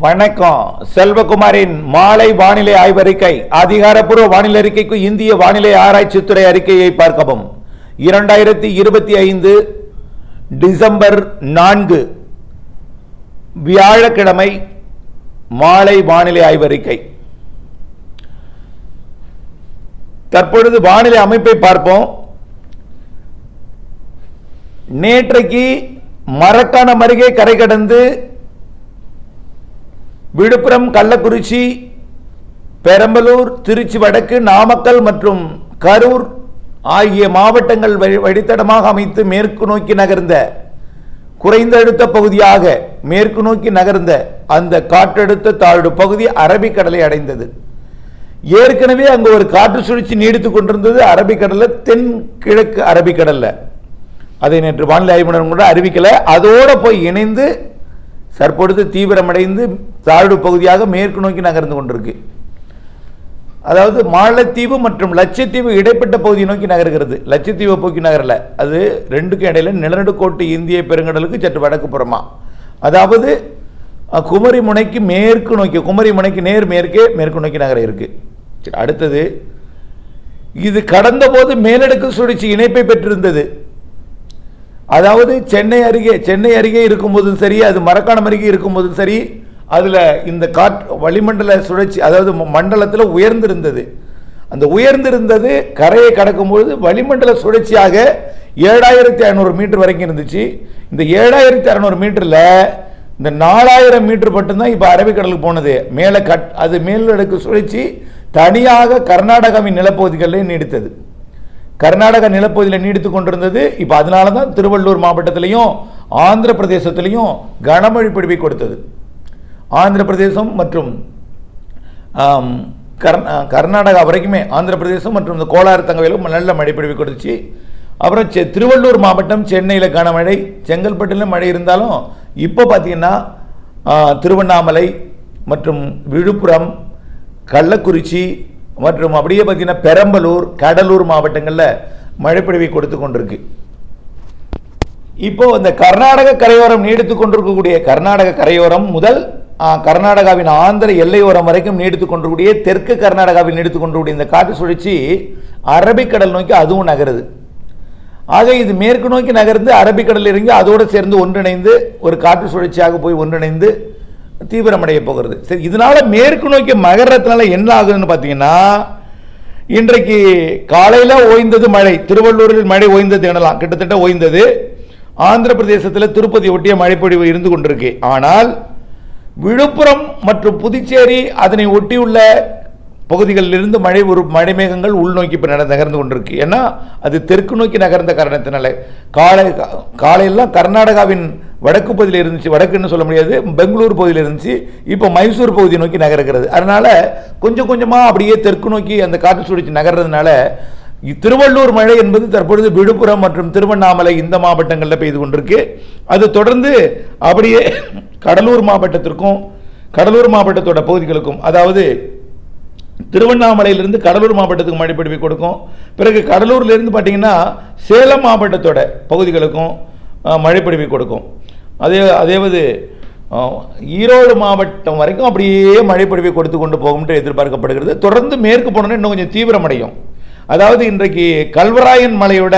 வணக்கம். செல்வகுமாரின் மாலை வானிலை ஆய்வறிக்கை. அதிகாரப்பூர்வ வானிலை அறிக்கைக்கு இந்திய வானிலை ஆராய்ச்சித்துறை அறிக்கையை பார்க்கவும். 2025 டிசம்பர் 4 வியாழக்கிழமை மாலை வானிலை ஆய்வறிக்கை. தற்பொழுது வானிலை அமைப்பை பார்ப்போம். நேற்றைக்கு மரக்காணம் அருகே கரை கடந்து விழுப்புரம், கள்ளக்குறிச்சி, பெரம்பலூர், திருச்சி வடக்கு, நாமக்கல் மற்றும் கரூர் ஆகிய மாவட்டங்கள் வழித்தடமாக அமைத்து மேற்கு நோக்கி நகர்ந்த குறைந்த அழுத்த பகுதியாக மேற்கு நோக்கி நகர்ந்த அந்த காற்றழுத்த தாழ்வு பகுதி அரபிக்கடலை அடைந்தது. ஏற்கனவே அங்கு ஒரு காற்று சுழற்சி நீடித்துக் கொண்டிருந்தது அரபிக்கடல்ல, தென்கிழக்கு அரபிக்கடல்ல. அதை நேற்று வானிலை ஆய்வு மையம் கூட அறிவிக்கல. அதோடு போய் இணைந்து தற்பொழுது தீவிரமடைந்து தாழ்வு பகுதியாக மேற்கு நோக்கி நகர்ந்து கொண்டிருக்கு. அதாவது மாலத்தீவு மற்றும் லட்சத்தீவு இடைப்பட்ட பகுதியை நோக்கி நகர்கிறது. லட்சத்தீவை போக்கி நகரல, அது ரெண்டுக்கும் இடையில நிலநடுக்கோட்டு இந்திய பெருங்கடலுக்கு சற்று வடக்கு புறமா, அதாவது குமரி முனைக்கு மேற்கு நோக்கி, குமரி முனைக்கு நேர் மேற்கே மேற்கு நோக்கி நகர இருக்கு. அடுத்தது, இது கடந்த போது மேலடுக்கு சுழற்சி இணைப்பை பெற்றிருந்தது. அதாவது சென்னை அருகே இருக்கும்போதும் சரி, அது மரக்காணம் அருகே இருக்கும்போதும் சரி, அதில் இந்த காற்று வளிமண்டல சுழற்சி, அதாவது மண்டலத்தில் உயர்ந்திருந்தது. அந்த உயர்ந்திருந்தது கரையை கடக்கும்போது வளிமண்டல சுழற்சியாக 7500 மீட்டர் வரைக்கும் இருந்துச்சு. இந்த 7600 மீட்டரில் இந்த 4000 மீட்டர் மட்டும்தான் இப்போ அரபிக்கடலுக்கு போனது. மேலே அது மேலடுக்கு சுழற்சி தனியாக கர்நாடகாவின் நிலப்பகுதிகளில் நீடித்தது. கர்நாடக நிலப்பகுதியில் நீடித்து கொண்டிருந்தது. இப்போ அதனால தான் திருவள்ளூர் மாவட்டத்திலையும் ஆந்திர பிரதேசத்திலையும் கனமழை பொழிவை கொடுத்தது. ஆந்திர பிரதேசம் மற்றும் கர்நாடகா வரைக்குமே, ஆந்திர பிரதேசம் மற்றும் இந்த கோலாறு தங்கவேலும் நல்ல மழை பொழிவை கொடுத்துச்சு. அப்புறம் திருவள்ளூர் மாவட்டம், சென்னையில் கனமழை, செங்கல்பட்டில் மழை இருந்தாலும் இப்போ பார்த்தீங்கன்னா திருவண்ணாமலை மற்றும் விழுப்புரம், கள்ளக்குறிச்சி மற்றும் அப்படியே பார்த்தீங்கன்னா பெரம்பலூர், கடலூர் மாவட்டங்களில் மழைப்பொழிவை கொடுத்து கொண்டிருக்கு. இப்போ இந்த கர்நாடக கரையோரம் நீடித்து கொண்டிருக்கக்கூடிய, கர்நாடக கரையோரம் முதல் கர்நாடகாவின் ஆந்திர எல்லையோரம் வரைக்கும் நீடித்து கொண்டிருக்கூடிய, தெற்கு கர்நாடகாவில் நீடித்து கொண்டிருக்கூடிய இந்த காற்று சுழற்சி அரபிக்கடல் நோக்கி அதுவும் நகருது. ஆக இது மேற்கு நோக்கி நகர்ந்து அரபிக்கடல் இறங்கி அதோடு சேர்ந்து ஒன்றிணைந்து ஒரு காற்று சுழற்சியாக போய் ஒன்றிணைந்து தீவிரமடைய போகிறது. சரி, இதனால மேற்கு நோக்கி மகரத்தினால என்ன ஆகுதுன்னு பார்த்தீங்கன்னா, இன்றைக்கு காலையில் ஓய்ந்தது மழை, திருவள்ளூரில் மழை ஓய்ந்தது எனலாம், கிட்டத்தட்ட ஓய்ந்தது. ஆந்திர பிரதேசத்தில் திருப்பதி ஒட்டிய மழைப்பொழிவு இருந்து கொண்டிருக்கு. ஆனால் விழுப்புரம் மற்றும் புதுச்சேரி அதனை ஒட்டியுள்ள பகுதிகளிலிருந்து மழை மேகங்கள் உள்நோக்கி நகர்ந்து கொண்டிருக்கு. ஏன்னா அது தெற்கு நோக்கி நகர்ந்த காரணத்தினால காலையெல்லாம் கர்நாடகாவின் வடக்கு பகுதியில் இருந்துச்சு, வடக்குன்னு சொல்ல முடியாது, பெங்களூர் பகுதியில் இருந்துச்சு. இப்போ மைசூர் பகுதி நோக்கி நகர்கிறது. அதனால கொஞ்சம் கொஞ்சமாக அப்படியே தெற்கு நோக்கி அந்த காற்று சுழற்சி நகர்றதுனால திருவள்ளூர் மழை என்பது தற்பொழுது விழுப்புரம் மற்றும் திருவண்ணாமலை இந்த மாவட்டங்களில் பெய்து கொண்டிருக்கு. அது தொடர்ந்து அப்படியே கடலூர் மாவட்டத்திற்கும், கடலூர் மாவட்டத்தோட பகுதிகளுக்கும், அதாவது திருவண்ணாமலையிலிருந்து கடலூர் மாவட்டத்துக்கு மழை பொழிவை கொடுக்கும். பிறகு கடலூர்லேருந்து பார்த்தீங்கன்னா சேலம் மாவட்டத்தோட பகுதிகளுக்கும் மழை பொழிவை கொடுக்கும். அதேவது ஈரோடு மாவட்டம் வரைக்கும் அப்படியே மழை பொழிவை கொடுத்து கொண்டு போகும் என்று எதிர்பார்க்கப்படுகிறது. தொடர்ந்து மேற்கு போனோன்னா இன்னும் கொஞ்சம் தீவிரமடையும். அதாவது இன்றைக்கு கல்வராயன் மலையோட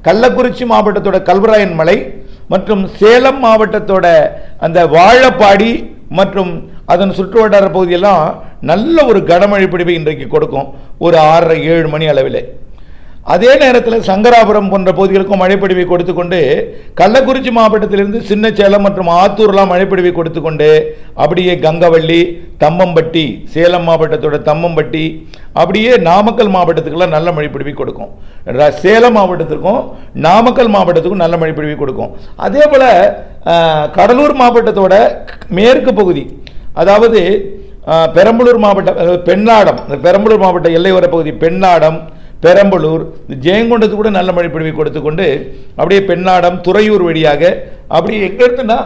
கள்ளக்குறிச்சி மாவட்டத்தோட கல்வராயன் மலை மற்றும் சேலம் மாவட்டத்தோட அந்த வாழப்பாடி மற்றும் அதன் சுற்று வட்டார பகுதியெல்லாம் நல்ல ஒரு கனமழை பொழிவை இன்றைக்கு கொடுக்கும், ஒரு 6:30-7 மணி அளவில். அதே நேரத்தில் சங்கராபுரம் போன்ற பகுதிகளுக்கும் மழைப்பொழிவை கொடுத்து கொண்டு, கள்ளக்குறிச்சி மாவட்டத்திலிருந்து சின்ன சேலம் மற்றும் ஆத்தூர்லாம் மழைப்பொழிவை கொடுத்து கொண்டு அப்படியே கங்கவள்ளி, தம்மம்பட்டி, சேலம் மாவட்டத்தோட தம்மம்பட்டி, அப்படியே நாமக்கல் மாவட்டத்துக்கெல்லாம் நல்ல மழைப்பொழிவை கொடுக்கும். சேலம் மாவட்டத்திற்கும் நாமக்கல் மாவட்டத்துக்கும் நல்ல மழைப்பொழிவை கொடுக்கும். அதே போல் கடலூர் மாவட்டத்தோட மேற்கு பகுதி, அதாவது பெரம்பலூர் மாவட்டம், பெண்ணாடம், பெரம்பலூர் மாவட்ட எல்லையோர பகுதி பெண்ணாடம், பெரம்பலூர், ஜெயங்கொண்டத்து கூட நல்ல மழை பொழிவை கொடுத்து கொண்டு அப்படியே பெண்ணாடம், துறையூர் வழியாக அப்படியே எங்கே இருக்குன்னா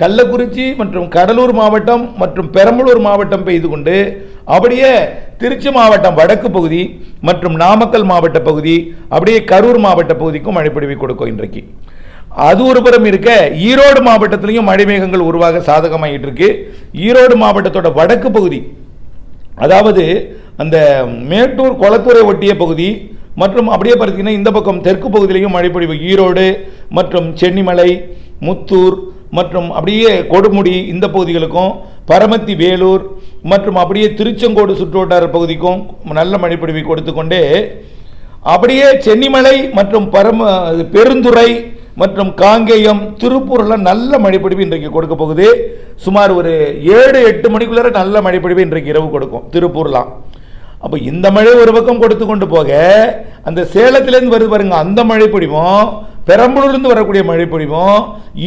கள்ளக்குறிச்சி மற்றும் கடலூர் மாவட்டம் மற்றும் பெரம்பலூர் மாவட்டம் பெய்து கொண்டு அப்படியே திருச்சி மாவட்டம் வடக்கு பகுதி மற்றும் நாமக்கல் மாவட்ட பகுதி, அப்படியே கரூர் மாவட்ட பகுதிக்கும் மழை பொழிவை கொடுக்கும் இன்றைக்கு. அது ஒரு புறம் இருக்க, ஈரோடு மாவட்டத்திலையும் மழை மேகங்கள் உருவாக சாதகமாகிட்டு இருக்கு. ஈரோடு மாவட்டத்தோட வடக்கு பகுதி, அதாவது அந்த மேட்டூர் குளத்தூரை ஒட்டிய பகுதி மற்றும் அப்படியே பார்த்தீங்கன்னா இந்த பக்கம் தெற்கு பகுதியிலையும் மழைப்பொழிவு. ஈரோடு மற்றும் சென்னிமலை, முத்தூர் மற்றும் அப்படியே கொடுமுடி இந்த பகுதிகளுக்கும், பரமத்தி, வேலூர் மற்றும் அப்படியே திருச்செங்கோடு சுற்றுவட்டார பகுதிக்கும் நல்ல மழைப்பொழிவை கொடுத்து கொண்டே அப்படியே சென்னிமலை மற்றும் பெருந்துறை மற்றும் காங்கேயம், திருப்பூர்லாம் நல்ல மழைப்பொழிவு இன்றைக்கு கொடுக்க போகுது. சுமார் ஒரு 7-8 மணிக்குள்ள நல்ல மழைப்பொழிவு இன்றைக்கு இரவு கொடுக்கும் திருப்பூர்லாம். அப்போ இந்த மழை ஒரு பக்கம் கொடுத்து கொண்டு போக, அந்த சேலத்திலேருந்து வருது பாருங்க அந்த மழை பொழிவும், பெரம்பலூர்லேருந்து வரக்கூடிய மழை பொழிவும்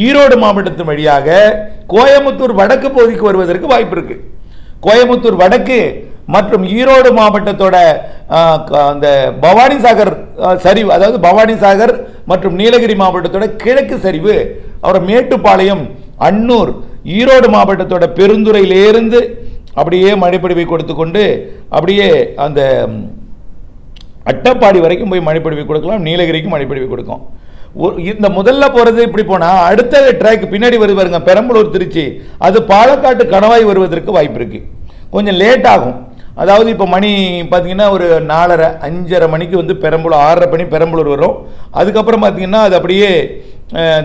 ஈரோடு மாவட்டத்தின் வழியாக கோயமுத்தூர் வடக்கு பகுதிக்கு வருவதற்கு வாய்ப்பு இருக்கு. கோயமுத்தூர் வடக்கு மற்றும் ஈரோடு மாவட்டத்தோட அந்த பவானிசாகர் சரிவு, அதாவது பவானிசாகர் மற்றும் நீலகிரி மாவட்டத்தோட கிழக்கு சரிவு, அப்புறம் மேட்டுப்பாளையம், அன்னூர், ஈரோடு மாவட்டத்தோட பெருந்துறையிலிருந்து அப்படியே மழைப்பொழிவை கொடுத்து கொண்டு அப்படியே அந்த அட்டப்பாடி வரைக்கும் போய் மழைப்பொழிவை கொடுக்கலாம். நீலகிரிக்கும் மழைப்பொழிவை கொடுக்கும். இந்த முதல்ல போகிறது இப்படி போனால் அடுத்த ட்ராக் பின்னாடி வருவாருங்க பெரம்பலூர், திருச்சி, அது பாலக்காட்டு கணவாய் வருவதற்கு வாய்ப்பு இருக்குது. கொஞ்சம் லேட் ஆகும். அதாவது இப்போ மணி பார்த்தீங்கன்னா ஒரு 4:30-5:30 மணிக்கு வந்து பெரம்பலூர், 6:30 மணி பெரம்பலூர் வரும். அதுக்கப்புறம் பார்த்தீங்கன்னா அது அப்படியே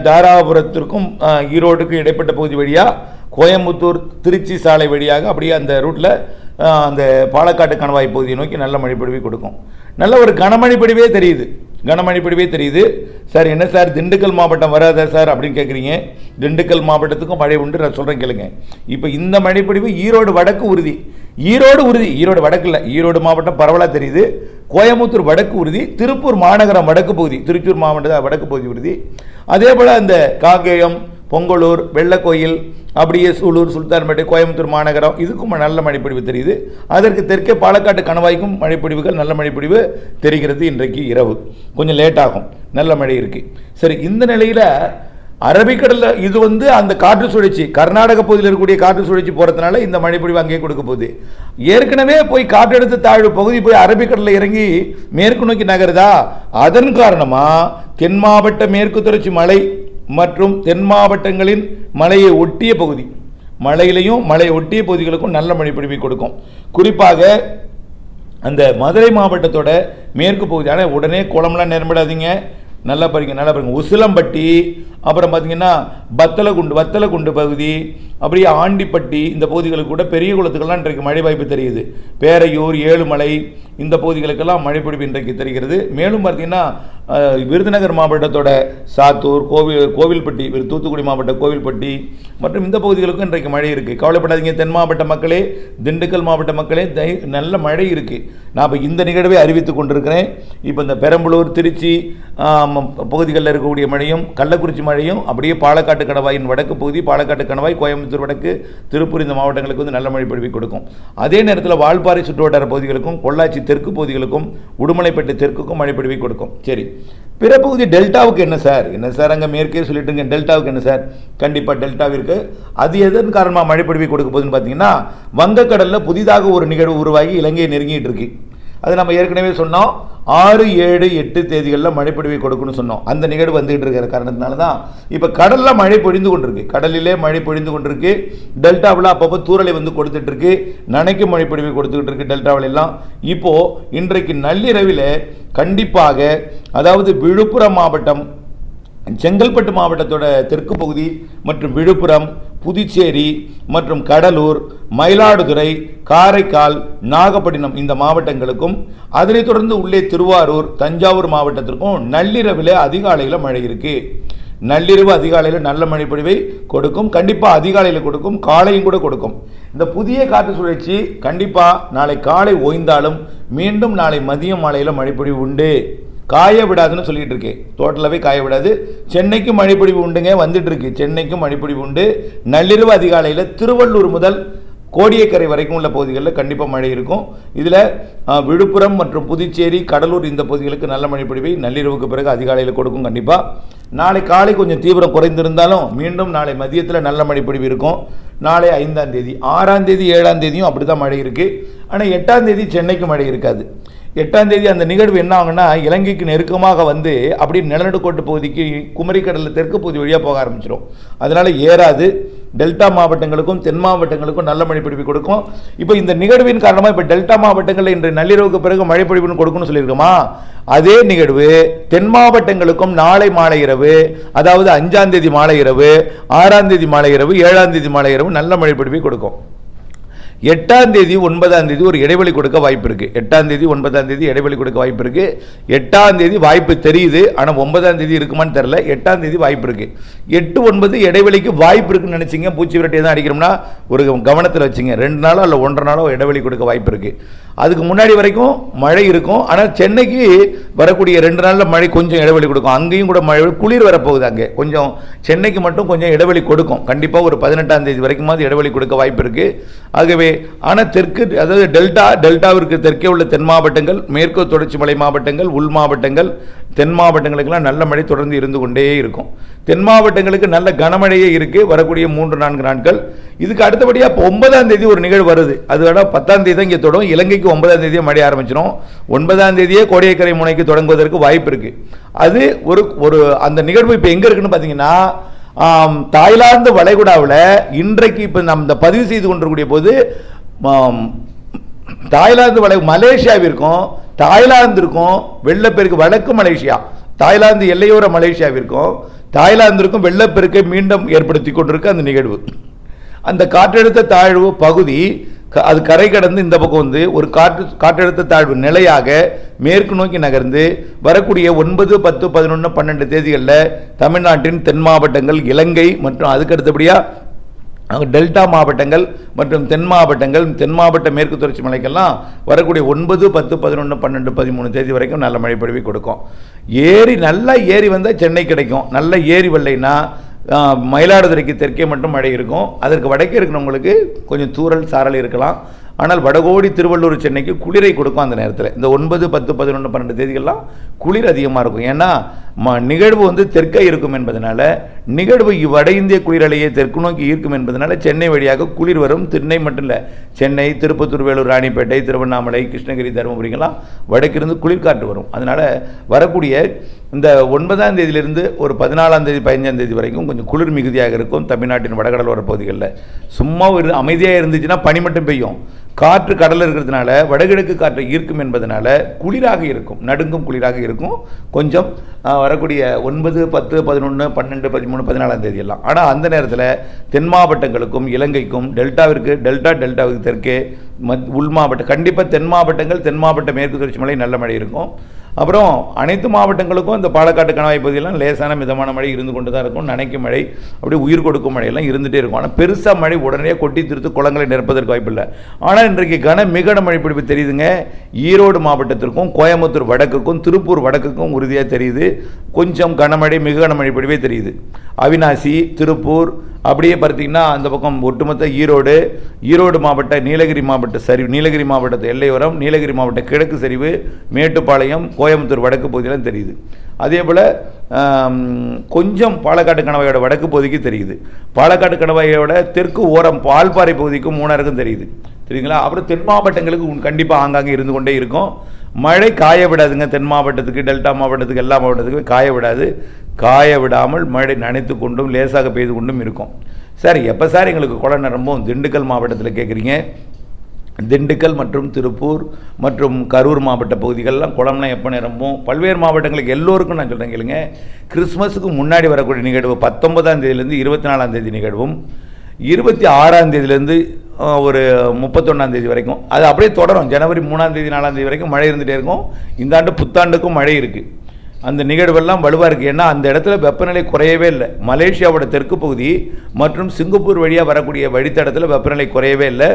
தாராபுரத்திற்கும் ஈரோடுக்கும் இடைப்பட்ட பகுதி வழியாக கோயம்புத்தூர் திருச்சி சாலை வழியாக அப்படியே அந்த ரூட்டில் அந்த பாலக்காட்டு கணவாய் பகுதியை நோக்கி நல்ல மழைப்பொழிவை கொடுக்கும். நல்ல ஒரு கனமழைப்பொழிவே தெரியுது, கனமழைப்பொழிவே தெரியுது. சார் என்ன சார் திண்டுக்கல் மாவட்டம் வராதா சார் அப்படின்னு கேட்குறீங்க. திண்டுக்கல் மாவட்டத்துக்கும் மழை உண்டு, நான் சொல்கிறேன் கேளுங்க. இப்போ இந்த மழைப்பொழிவு ஈரோடு வடக்கு உறுதி, ஈரோடு உறுதி, ஈரோடு வடக்கு இல்லை, ஈரோடு மாவட்டம் பரவலாக தெரியுது. கோயமுத்தூர் வடக்கு உறுதி, திருப்பூர் மாநகரம் வடக்கு பகுதி, திருச்சூர் மாவட்டம் வடக்கு பகுதி உறுதி. அதே போல் அந்த காங்கேயம், பொங்கலூர், வெள்ளக்கோயில், அப்படியே சூலூர், சுல்தான்பேட்டை, கோயம்புத்தூர் மாநகரம் இதுக்கும் நல்ல மழைப்பொழிவு தெரியுது. அதற்கு தெற்கே பாலக்காட்டு கணவாய்க்கும் மழைப்பொழிவுகள் நல்ல மழைப்பொழிவு தெரிகிறது. இன்றைக்கு இரவு கொஞ்சம் லேட் ஆகும், நல்ல மழை இருக்கு. சரி, இந்த நிலையில் அரபிக்கடலில் இது வந்து அந்த காற்று சுழற்சி கர்நாடக பகுதியில் இருக்கக்கூடிய காற்று சுழற்சி போகிறதுனால இந்த மழைப்பொழிவு அங்கே கொடுக்க போகுது. ஏற்கனவே போய் காற்றெடுத்து தாழ்வு பகுதி போய் அரபிக்கடலில் இறங்கி மேற்கு நோக்கி நகருதா, அதன் காரணமாக தென் மாவட்ட மேற்கு தொடர்ச்சி மலை மற்றும் தென் மாவட்டங்களின் மலையை ஒட்டிய பகுதி, மலையிலையும் மலை ஒட்டிய பகுதிகளுக்கும் நல்ல மழைப்பொழிவை கொடுக்கும். குறிப்பாக அந்த மதுரை மாவட்டத்தோட மேற்கு பகுதி, ஆனால் உடனே குளம்லாம் நிரம்பிடாதீங்க, நல்லா பாருங்க, நல்லா பாருங்க. உசிலம்பட்டி, அப்புறம் பார்த்தீங்கன்னா வத்தலகுண்டு பகுதி, அப்படியே ஆண்டிப்பட்டி இந்த பகுதிகளுக்கு கூட பெரிய குளத்துக்கெல்லாம் இன்றைக்கு மழை வாய்ப்பு தெரியுது. பேரையூர், ஏழுமலை இந்த பகுதிகளுக்கெல்லாம் மழைப்பொழிவு இன்றைக்கு தெரிகிறது. மேலும் பார்த்தீங்கன்னா விருதுநகர் மாவட்டத்தோட சாத்தூர், கோவில்பட்டி, தூத்துக்குடி மாவட்ட கோவில்பட்டி மற்றும் இந்த பகுதிகளுக்கும் இன்றைக்கு மழை இருக்குது. கவலைப்படாதீங்க தென் மாவட்ட மக்களே, திண்டுக்கல் மாவட்ட மக்களே, நல்ல மழை இருக்குது. நான் இப்போ இந்த நிகழ்வை அறிவித்துக் கொண்டிருக்கிறேன். இப்போ இந்த பெரம்பலூர், திருச்சி பகுதிகளில் இருக்கக்கூடிய மழையும், கள்ளக்குறிச்சி மழையும், அப்படியே பாலக்காட்டு கணவாயின் வடக்கு பகுதி, பாலக்காட்டு கணவாய், கோயம்புத்தூர் வடக்கு, திருப்பூர் இந்த மாவட்டங்களுக்கு வந்து நல்ல மழை பொழிவை கொடுக்கும். அதே நேரத்தில் வால்பாறை சுற்றுவட்டார பகுதிகளுக்கும், பொள்ளாச்சி தெற்கு பகுதிகளுக்கும், உடுமலைப்பேட்டை தெற்குக்கும் மழை பொழிவை கொடுக்கும். சரி, பிற பகுதி டெல்டாவுக்கு என்ன சார்? என்ன சார் அங்கே மேற்கே சொல்லிட்டுங்க, டெல்டாவுக்கு என்ன சார்? கண்டிப்பாக டெல்டாவிற்கு அது எதன் காரணமாக மழை பொழிவை கொடுக்க போகுதுன்னு பார்த்தீங்கன்னா, வங்கக்கடலில் புதிதாக ஒரு நிகழ்வு உருவாகி இலங்கையை நெருங்கிட்டு இருக்கு. அது நம்ம ஏற்கனவே சொன்னோம், 6, 7, 8 தேதிகளில் மழைப்பொழிவை கொடுக்கணும்னு சொன்னோம். அந்த நிகழ்வு வந்துகிட்டு இருக்கிற காரணத்தினால தான் இப்போ கடலில் மழை பொழிந்து கொண்டிருக்கு, கடலிலே மழை பொழிந்து கொண்டிருக்கு. டெல்டாவில் அப்பப்போ தூரலை வந்து கொடுத்துட்டு இருக்கு, நனைக்கும் மழைப்பொழிவை கொடுத்துக்கிட்டு இருக்கு டெல்டாவில் எல்லாம். இப்போ இன்றைக்கு நள்ளிரவில் கண்டிப்பாக, அதாவது விழுப்புரம் மாவட்டம், செங்கல்பட்டு மாவட்டத்தோட தெற்கு பகுதி மற்றும் விழுப்புரம், புதுச்சேரி மற்றும் கடலூர், மயிலாடுதுறை, காரைக்கால், நாகப்பட்டினம் இந்த மாவட்டங்களுக்கும், அதனைத் தொடர்ந்து உள்ளே திருவாரூர், தஞ்சாவூர் மாவட்டத்திற்கும் நள்ளிரவில் அதிகாலையில் மழை இருக்கு. நள்ளிரவு அதிகாலையில் நல்ல மழைப்பொழிவை கொடுக்கும். கண்டிப்பாக அதிகாலையில் கொடுக்கும், காலையும் கூட கொடுக்கும். இந்த புதிய காற்று சுழற்சி கண்டிப்பாக நாளை காலை ஓய்ந்தாலும் மீண்டும் நாளை மதியம் மாலையில் மழைப்பொழிவு உண்டு. காய விடாதுன்னு சொல்லிட்டு இருக்கேன், டோட்டலாகவே காய விடாது. சென்னைக்கும் மழைப்பொழிவு உண்டுங்க, வந்துட்டு இருக்கு. சென்னைக்கும் மழைப்பொழிவு உண்டு. நள்ளிரவு அதிகாலையில் திருவள்ளூர் முதல் கோடியக்கரை வரைக்கும் உள்ள பகுதிகளில் கண்டிப்பாக மழை இருக்கும். இதில் விழுப்புரம் மற்றும் புதுச்சேரி, கடலூர் இந்த பகுதிகளுக்கு நல்ல மழைப்பொழிவை நள்ளிரவுக்கு பிறகு அதிகாலையில் கொடுக்கும். கண்டிப்பாக நாளை காலை கொஞ்சம் தீவிரம் குறைந்திருந்தாலும் மீண்டும் நாளை மதியத்தில் நல்ல மழைப்பொழிவு இருக்கும். நாளை 5ஆம் தேதி, 6ஆம் தேதி, 7ஆம் தேதியும் அப்படி தான் மழை இருக்குது. ஆனால் 8ஆம் தேதி சென்னைக்கு மழை இருக்காது. 8ஆம் தேதி அந்த நிகழ்வு என்ன ஆகுன்னா, இலங்கைக்கு நெருக்கமாக வந்து அப்படி நிலநடுக்கோட்டு பகுதிக்கு குமரிக்கடலில் தெற்கு பகுதி வழியாக போக ஆரம்பிச்சிடும். அதனால் ஏறாது. டெல்டா மாவட்டங்களுக்கும் தென் மாவட்டங்களுக்கும் நல்ல மழை பொழிவு கொடுக்கும். இப்போ இந்த நிகழ்வின் காரணமாக இப்போ டெல்டா மாவட்டங்களில் இன்று நள்ளிரவுக்கு பிறகு மழை பொழிவுன்னு கொடுக்கணும்னு சொல்லியிருக்கோமா, அதே நிகழ்வு தென் மாவட்டங்களுக்கும் நாளை மாலை இரவு, அதாவது 5ஆம் தேதி மாலை இரவு, 6ஆம் தேதி மாலை இரவு, 7ஆம் தேதி மாலை இரவு நல்ல மழை பொழிவை கொடுக்கும். 8ஆம் தேதி 9ஆம் தேதி ஒரு இடைவெளி கொடுக்க வாய்ப்பு இருக்கு. 8ஆம் தேதி 9ஆம் தேதி இடைவெளி கொடுக்க வாய்ப்பு இருக்கு. 8ஆம் தேதி வாய்ப்பு தெரியுது, ஆனால் 9ஆம் தேதி இருக்குமான்னு தெரியல. 8ஆம் தேதி வாய்ப்பு இருக்கு. 8, 9 இடைவெளிக்கு வாய்ப்பு இருக்குன்னு நினைச்சிங்க, பூச்சி விரட்டி தான் அடிக்கிறோம்னா ஒரு கவனத்தில் வச்சுங்க. 2 நாளோ அல்ல 1.5 நாளோ இடைவெளி கொடுக்க வாய்ப்பு இருக்கு. அதுக்கு முன்னாடி வரைக்கும் மழை இருக்கும். ஆனால் சென்னைக்கு வரக்கூடிய 2 நாளில் மழை கொஞ்சம் இடைவெளி கொடுக்கும். அங்கேயும் கூட மழை, குளிர் வரப்போகுது. அங்கே கொஞ்சம் சென்னைக்கு மட்டும் கொஞ்சம் இடைவெளி கொடுக்கும். கண்டிப்பாக ஒரு 18ஆம் தேதி வரைக்கும் இடைவெளி கொடுக்க வாய்ப்பு இருக்கு. ஆகவே ஆனால் தெற்கு, அதாவது டெல்டாவிற்கு தெற்கே உள்ள தென் மாவட்டங்கள், மேற்கு தொடர்ச்சி மலை மாவட்டங்கள், உள் மாவட்டங்கள், தென் மாவட்டங்களுக்கெல்லாம் நல்ல மழை தொடர்ந்து இருந்து கொண்டே இருக்கும். தென் மாவட்டங்களுக்கு நல்ல கனமழையே இருக்கு வரக்கூடிய 3-4 நாட்கள். இதுக்கு அடுத்தபடியாக இப்போ 9ஆம் தேதி ஒரு நிகழ்வு வருது. அது வேணா 10ஆம் தேதி தான் இங்கே தொடரும். இலங்கைக்கு 9ஆம் தேதியே மழை ஆரம்பிச்சிடும். 9ஆம் தேதியே கோடியக்கரை முனைக்கு தொடங்குவதற்கு வாய்ப்பு இருக்கு. அது ஒரு அந்த நிகழ்வு இப்போ எங்கே இருக்குன்னு பார்த்தீங்கன்னா, தாய்லாந்து வளைகுடாவில் இன்றைக்கு இப்போ நம்ம பதிவு செய்து கொண்டிருக்கூடிய போது தாய்லாந்து மலேசியாவிற்கும் தாய்லாந்திற்கும் வெள்ளப்பெருக்கு, வடக்கு மலேசியா, தாய்லாந்து எல்லையோர மலேசியாவிற்கும் தாய்லாந்திற்கும் வெள்ளப்பெருக்கை மீண்டும் ஏற்படுத்தி கொண்டிருக்கு அந்த நிகழ்வு. அந்த காற்றழுத்த தாழ்வு பகுதி அது கரை கடந்து இந்த பக்கம் வந்து ஒரு காற்றழுத்த தாழ்வு நிலையாக மேற்கு நோக்கி நகர்ந்து வரக்கூடிய 9, 10, 11, 12 தேதிகளில் தமிழ்நாட்டின் தென் மாவட்டங்கள், இலங்கை மற்றும் அதுக்கு அடுத்தபடியாக டெல்டா மாவட்டங்கள் மற்றும் தென் மாவட்டங்கள், தென் மாவட்ட மேற்கு தொடர்ச்சி மலைக்கெல்லாம் வரக்கூடிய 9, 10, 11, 12, 13 தேதி வரைக்கும் நல்ல மழை பொழிவை கொடுக்கும். நல்லா ஏரி வந்தால் சென்னை கிடைக்கும். நல்ல ஏரி வரலைன்னா மயிலாடுதுறைக்கு தெற்கே மட்டும் மழை இருக்கும். அதற்கு வடக்கே இருக்கிறவங்களுக்கு கொஞ்சம் தூறல் சாரல் இருக்கலாம். ஆனால் வடகோடி திருவள்ளூர் சென்னைக்கு குளிரை கொடுக்கும். அந்த நேரத்தில் இந்த 9, 10, 11, 12 தேதிகள்லாம் குளிர் அதிகமாக இருக்கும். ஏன்னா நிகழ்வு வந்து தெற்கே இருக்கும் என்பதனால, நிகழ்வு வட இந்திய குளிரலையை தெற்கு நோக்கி ஈர்க்கும் என்பதனால சென்னை வழியாக குளிர் வரும். சென்னை மட்டும் இல்லை, சென்னை, திருப்பத்தூர், வேலூர், ராணிப்பேட்டை, திருவண்ணாமலை, கிருஷ்ணகிரி, தருமபுரிக்கெல்லாம் வடக்கிருந்து குளிர்காற்று வரும். அதனால் வரக்கூடிய இந்த 9ஆம் தேதியிலிருந்து ஒரு 14ஆம் தேதி 15ஆம் தேதி வரைக்கும் கொஞ்சம் குளிர் மிகுதியாக இருக்கும் தமிழ்நாட்டின் வடகடலோர பகுதிகளில். சும்மா ஒரு அமைதியாக இருந்துச்சுன்னா பனி மட்டும் பெய்யும். காற்று கடலில் இருக்கிறதுனால வடகிழக்கு காற்றை ஈர்க்கும் என்பதனால குளிராக இருக்கும், நடுங்கும் குளிராக இருக்கும். கொஞ்சம் வரக்கூடிய 9, 10, 11, 12, 13, 14ஆம் தேதி எல்லாம். ஆனால் அந்த நேரத்தில் தென் மாவட்டங்களுக்கும் இலங்கைக்கும் டெல்டாவுக்கு தெற்கே உள் மாவட்டம் கண்டிப்பாக தென் மாவட்டங்கள், தென் மாவட்ட மேற்கு தொடர்ச்சி மலை நல்ல மழை இருக்கும். அப்புறம் அனைத்து மாவட்டங்களுக்கும் இந்த பாலக்காட்டு கணவாய் பகுதியெல்லாம் லேசான மிதமான மழை இருந்து கொண்டு தான் இருக்கும். நனைக்கும் மழை, அப்படியே உயிர் கொடுக்கும் மழையெல்லாம் இருந்துகிட்டே இருக்கும். ஆனால் பெருசாக மழை உடனே கொட்டி திருத்து குளங்களை நிரப்பதற்கு வாய்ப்பில்லை. ஆனால் இன்றைக்கு மிக மழை பிடிப்பு தெரியுதுங்க. ஈரோடு மாவட்டத்திற்கும், கோயம்புத்தூர் வடக்குக்கும், திருப்பூர் வடக்குக்கும் உறுதியாக தெரியுது. கொஞ்சம் கனமழை, மிக கனமழை பிடிப்பே தெரியுது. அவிநாசி, திருப்பூர், அப்படியே பார்த்தீங்கன்னா அந்த பக்கம் ஒட்டுமொத்த ஈரோடு மாவட்ட, நீலகிரி மாவட்ட சரிவு, நீலகிரி மாவட்டத்து எல்லையோரம், நீலகிரி மாவட்ட கிழக்கு சரிவு, மேட்டுப்பாளையம், கோயம்புத்தூர் வடக்கு பகுதியெல்லாம் தெரியுது. அதே போல் கொஞ்சம் பாலக்காட்டு கணவாயோட வடக்கு பகுதிக்கு தெரியுது. பாலக்காட்டு கணவாயோட தெற்கு ஓரம் பால்பாறை பகுதிக்கும், மூணாருக்கும் தெரியுது. சரிங்களா? அப்புறம் தென் மாவட்டங்களுக்கு கண்டிப்பாக ஆங்காங்கே இருந்து கொண்டே இருக்கும். மழை காய விடாதுங்க. தென் மாவட்டத்துக்கு, டெல்டா மாவட்டத்துக்கு, எல்லா மாவட்டத்துக்கும் காய விடாது. காய விடாமல் மழை நனைத்து கொண்டும் லேசாக பெய்து கொண்டும் இருக்கும். சார் எப்போ சார் எங்களுக்கு குளம் நிரம்பும்? திண்டுக்கல் மாவட்டத்தில் கேட்குறீங்க. திண்டுக்கல் மற்றும் திருப்பூர் மற்றும் கரூர் மாவட்ட பகுதிகளெலாம் குளம்லாம் எப்போ நிரம்பும்? பல்வேறு மாவட்டங்களுக்கு எல்லோருக்கும் நான் சொல்கிறேன் கேளுங்க. கிறிஸ்மஸுக்கு முன்னாடி வரக்கூடிய நிகழ்வு 19ஆம் தேதியிலேருந்து 24ஆம் தேதி நிகழ்வும், 26ஆம் தேதியிலேருந்து ஒரு 31ஆம் தேதி வரைக்கும் அது அப்படியே தொடரும். ஜனவரி 3ஆம் தேதி 4ஆம் தேதி வரைக்கும் மழை இருந்துகிட்டே இருக்கும். இந்த ஆண்டு புத்தாண்டுக்கும் மழை இருக்குது. அந்த நிகழ்வெல்லாம் வலுவாக இருக்குது. ஏன்னா அந்த இடத்துல வெப்பநிலை குறையவே இல்லை. மலேசியாவோட தெற்கு பகுதி மற்றும் சிங்கப்பூர் வழியாக வரக்கூடிய வழித்தடத்தில் வெப்பநிலை குறையவே இல்லை.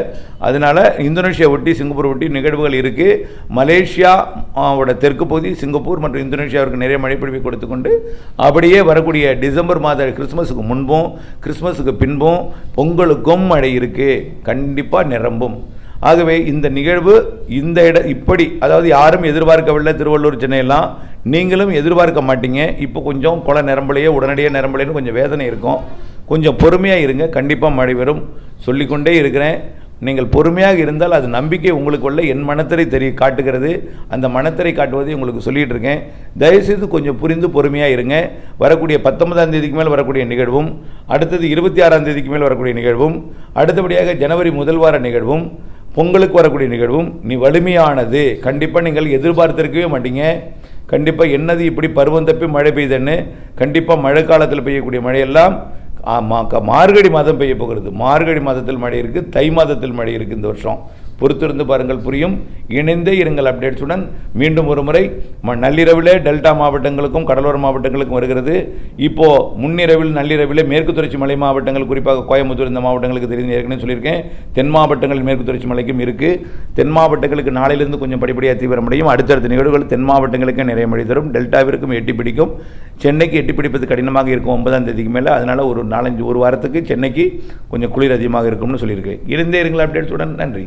அதனால் இந்தோனேஷியா ஒட்டி, சிங்கப்பூர் ஒட்டி நிகழ்வுகள் இருக்குது. மலேசியாவோட தெற்கு பகுதி, சிங்கப்பூர் மற்றும் இந்தோனேஷியாவிற்கு நிறைய மழைப்பொழிவை கொடுத்துக்கொண்டு அப்படியே வரக்கூடிய டிசம்பர் மாத கிறிஸ்மஸுக்கு முன்பும் கிறிஸ்மஸுக்கு பின்பும் பொங்கலுக்கும் மழை இருக்குது. கண்டிப்பாக நிரம்பும். ஆகவே இந்த நிகழ்வு இந்த இப்படி, அதாவது யாரும் எதிர்பார்க்கவில்லை. திருவள்ளூர், சென்னையெல்லாம் நீங்களும் எதிர்பார்க்க மாட்டீங்க. இப்போ கொஞ்சம் குள நிரம்பலையே, உடனடியாக நிரம்பலைன்னு கொஞ்சம் வேதனை இருக்கும். கொஞ்சம் பொறுமையாக இருங்க. கண்டிப்பாக மழை வரும். சொல்லிக்கொண்டே இருக்கிறேன். நீங்கள் பொறுமையாக இருந்தால் அது நம்பிக்கை உங்களுக்குள்ள என் மனத்திரை காட்டுகிறது. அந்த மனத்திரை காட்டுவதை உங்களுக்கு சொல்லிகிட்டு இருக்கேன். தயவுசெய்து கொஞ்சம் புரிந்து பொறுமையாக இருங்க. வரக்கூடிய 19ஆம் தேதிக்கு மேல் வரக்கூடிய நிகழ்வும், அடுத்தது 26ஆம் தேதிக்கு மேல் வரக்கூடிய நிகழ்வும், அடுத்தபடியாக ஜனவரி முதல் வார நிகழ்வும், பொங்கலுக்கு வரக்கூடிய நிகழ்வும் நீ வலிமையானது. கண்டிப்பாக நீங்கள் எதிர்பார்த்திருக்கவே மாட்டீங்க. கண்டிப்பாக என்னது இப்படி பருவம் தப்பி மழை பெய்யுதுன்னு. கண்டிப்பாக மழை காலத்தில் பெய்யக்கூடிய மழையெல்லாம் மார்கழி மாதம் பெய்ய போகிறது. மார்கழி மாதத்தில் மழை இருக்குது, தை மாதத்தில் மழை இருக்குது. இந்த வருஷம் பொறுத்திருந்து பாருங்கள், புரியும். இணைந்தே இருங்கள் அப்டேட்ஸுடன். மீண்டும் ஒரு முறை நள்ளிரவில் டெல்டா மாவட்டங்களுக்கும் கடலோர மாவட்டங்களுக்கும் வருகிறது. இப்போது முன்னிரவில் நள்ளிரவில் மேற்கு தொடர்ச்சி மலை மாவட்டங்கள், குறிப்பாக கோயம்புத்தூர் இந்த மாவட்டங்களுக்கு தெரிந்து ஏற்கனவே சொல்லியிருக்கேன். தென் மாவட்டங்கள் மேற்கு தொடர்ச்சி மலைக்கும் இருக்குது. தென் மாவட்டங்களுக்கு நாளையிலிருந்து கொஞ்சம் படிப்படியாக தீவிரமடையும். அடுத்தடுத்த நிகழ்வுகள் தென் மாவட்டங்களுக்கே நிறைய மழை தரும். டெல்டாவிற்கும் எட்டி பிடிக்கும். சென்னைக்கு எட்டி பிடிப்பது கடினமாக இருக்கும் 9ஆம் தேதிக்கு மேலே. அதனால் ஒரு 4-5 வாரத்துக்கு சென்னைக்கு கொஞ்சம் குளிர் அதிகமாக இருக்கும்னு சொல்லியிருக்கேன். இருந்தே இருங்கள் அப்டேட்ஸுடன். நன்றி.